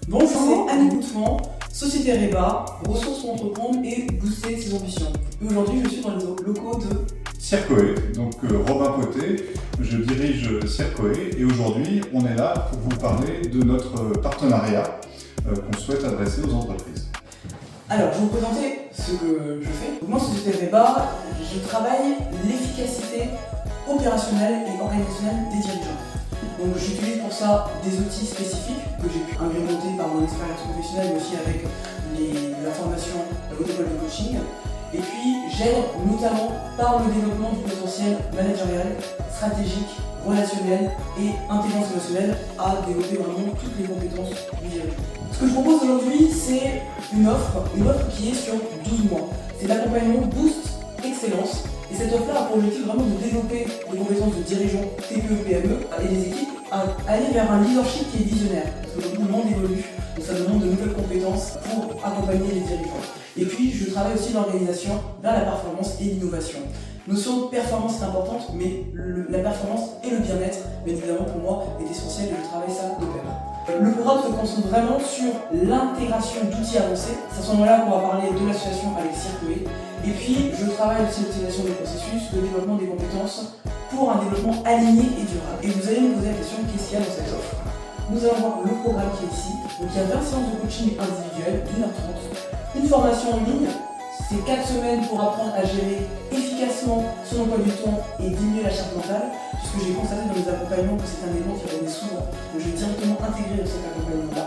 Bonjour, c'est Annie Gouffman, Société Reba, ressources pour entreprendre et booster ses ambitions. Et aujourd'hui, je suis dans les locaux de Circoé, donc Robin Poté, je dirige Circoé et aujourd'hui on est là pour vous parler de notre partenariat qu'on souhaite adresser aux entreprises. Alors, je vais vous présenter ce que je fais. Moi, Société Reba, je travaille l'efficacité opérationnelle et organisationnelle des dirigeants. Donc, j'utilise pour ça des outils spécifiques que j'ai pu agrémenter par mon expérience professionnelle, mais aussi avec la formation au protocole de coaching. Et puis, j'aide notamment par le développement du potentiel managérial, stratégique, relationnel et intelligence émotionnelle à développer vraiment toutes les compétences du dirigeant. Ce que je propose aujourd'hui, c'est une offre qui est sur 12 mois. C'est l'accompagnement Boost Excellence. Et cette offre-là a pour objectif vraiment de développer les compétences de dirigeants TPE, PME et les équipes à aller vers un leadership qui est visionnaire. Parce que le monde évolue, donc ça demande de nouvelles compétences pour accompagner les dirigeants. Et puis, je travaille aussi l'organisation vers la performance et l'innovation. Notion de performance est importante, mais la performance et le bien-être, bien évidemment pour moi, est essentiel et je travaille ça de pair. Le programme se concentre vraiment sur l'intégration d'outils avancés. C'est à ce moment-là qu'on va parler de l'association avec Circoé. Et puis, je travaille aussi l'optimisation des processus, le développement des compétences pour un développement aligné et durable. Et vous allez me poser la question, qu'est-ce qu'il y a dans cette offre? Nous allons voir le programme qui est ici. Donc, il y a 20 séances de coaching individuelles d'1h30. Une formation en ligne, c'est 4 semaines pour apprendre à gérer efficacement son emploi du temps et diminuer la charge mentale, puisque j'ai constaté dans mes accompagnements que c'est un élément qui revenait souvent. Donc je vais directement intégrer dans cet accompagnement-là.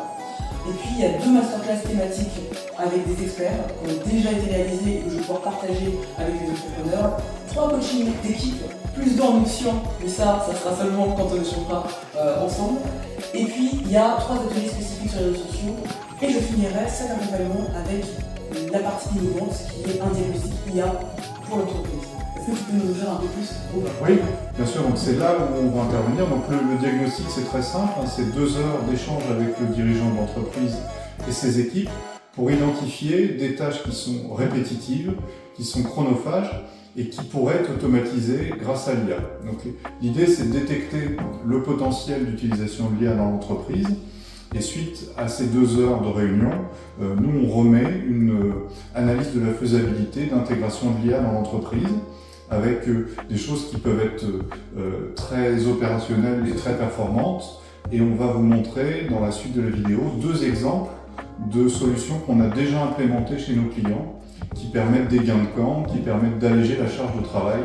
Et puis il y a 2 masterclass thématiques avec des experts qui ont déjà été réalisés et que je vais pouvoir partager avec les entrepreneurs. 3 coachings d'équipe, plus d'ambition, mais ça sera seulement quand on échangera ensemble. Et puis il y a 3 ateliers spécifiques sur les réseaux sociaux. Et je finirai cet accompagnement avec la partie innovante qui est un diagnostic IA pour l'entreprise. Est-ce que tu peux nous dire un peu plus, Robin? Oui, bien sûr, donc c'est là où on va intervenir. Donc le diagnostic c'est très simple, c'est 2 heures d'échange avec le dirigeant de l'entreprise et ses équipes pour identifier des tâches qui sont répétitives, qui sont chronophages et qui pourraient être automatisées grâce à l'IA. Donc l'idée c'est de détecter le potentiel d'utilisation de l'IA dans l'entreprise. Et suite à ces 2 heures de réunion, nous on remet une analyse de la faisabilité d'intégration de l'IA dans l'entreprise avec des choses qui peuvent être très opérationnelles et très performantes. Et on va vous montrer dans la suite de la vidéo 2 exemples de solutions qu'on a déjà implémentées chez nos clients qui permettent des gains de temps, qui permettent d'alléger la charge de travail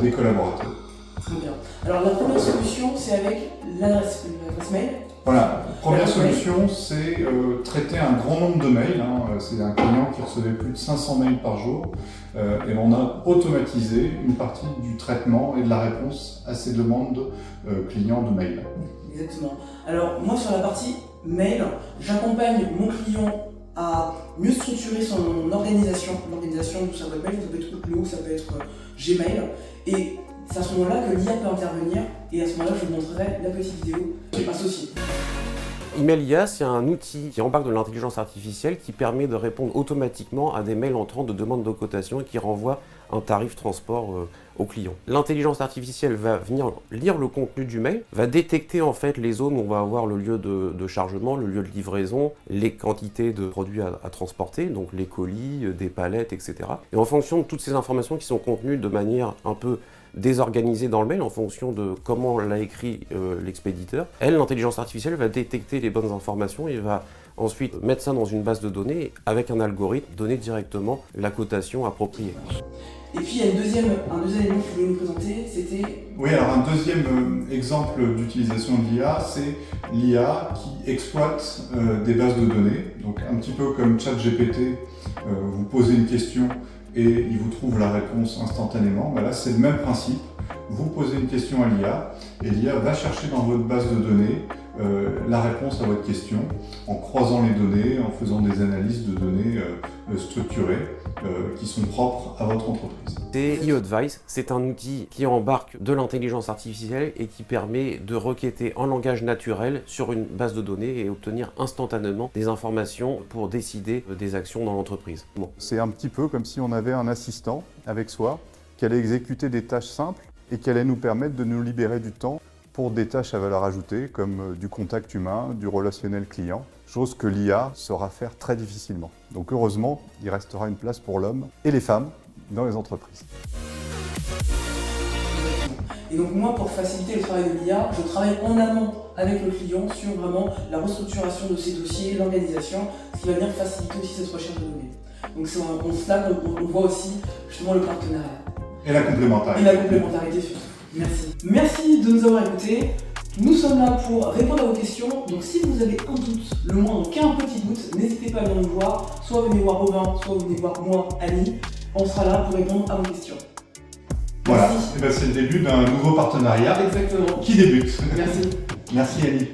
des collaborateurs. Très bien. Alors la première solution, c'est avec l'adresse mail. Voilà, première solution, c'est traiter un grand nombre de mails. C'est un client qui recevait plus de 500 mails par jour. Et on a automatisé une partie du traitement et de la réponse à ces demandes clients de mails. Exactement. Alors moi sur la partie mail, j'accompagne mon client à mieux structurer son organisation. L'organisation, ça peut être mail, ça peut être Outlook, ça peut être Gmail. Et c'est à ce moment-là que l'IA peut intervenir et à ce moment-là, je vous montrerai la petite vidéo associée. Email.IA, c'est un outil qui embarque de l'intelligence artificielle qui permet de répondre automatiquement à des mails entrants de demande de cotation et qui renvoie un tarif transport au client. L'intelligence artificielle va venir lire le contenu du mail, va détecter en fait les zones où on va avoir le lieu de chargement, le lieu de livraison, les quantités de produits à transporter, donc les colis, des palettes, etc. Et en fonction de toutes ces informations qui sont contenues de manière un peu désorganisée dans le mail en fonction de comment l'a écrit l'expéditeur, l'intelligence artificielle va détecter les bonnes informations et va ensuite mettre ça dans une base de données et avec un algorithme, donner directement la cotation appropriée. Et puis il y a un deuxième élément que je voulais nous présenter, c'était... Oui, alors un deuxième exemple d'utilisation de l'IA, c'est l'IA qui exploite des bases de données. Donc un petit peu comme ChatGPT, vous posez une question et il vous trouve la réponse instantanément. Là, c'est le même principe. Vous posez une question à l'IA et l'IA va chercher dans votre base de données la réponse à votre question en croisant les données, en faisant des analyses de données structurées qui sont propres à votre entreprise. C'est eAdvice, c'est un outil qui embarque de l'intelligence artificielle et qui permet de requêter en langage naturel sur une base de données et obtenir instantanément des informations pour décider des actions dans l'entreprise. C'est un petit peu comme si on avait un assistant avec soi qui allait exécuter des tâches simples et qui allait nous permettre de nous libérer du temps pour des tâches à valeur ajoutée comme du contact humain, du relationnel client, chose que l'IA saura faire très difficilement. Donc heureusement, il restera une place pour l'homme et les femmes dans les entreprises. Et donc moi, pour faciliter le travail de l'IA, je travaille en amont avec le client sur vraiment la restructuration de ses dossiers, l'organisation, ce qui va venir faciliter aussi cette recherche de données. Donc c'est en cela qu'on voit aussi justement le partenariat. Et la complémentarité. Et la complémentarité surtout. Merci. Merci de nous avoir écoutés. Nous sommes là pour répondre à vos questions. Donc si vous avez un doute, le moindre qu'un petit doute, n'hésitez pas à venir nous voir. Soit venez voir Robin, soit venez voir moi, Annie. On sera là pour répondre à vos questions. Voilà, Merci. et ben c'est le début d'un nouveau partenariat Exactement. qui débute. Merci. Merci Annie.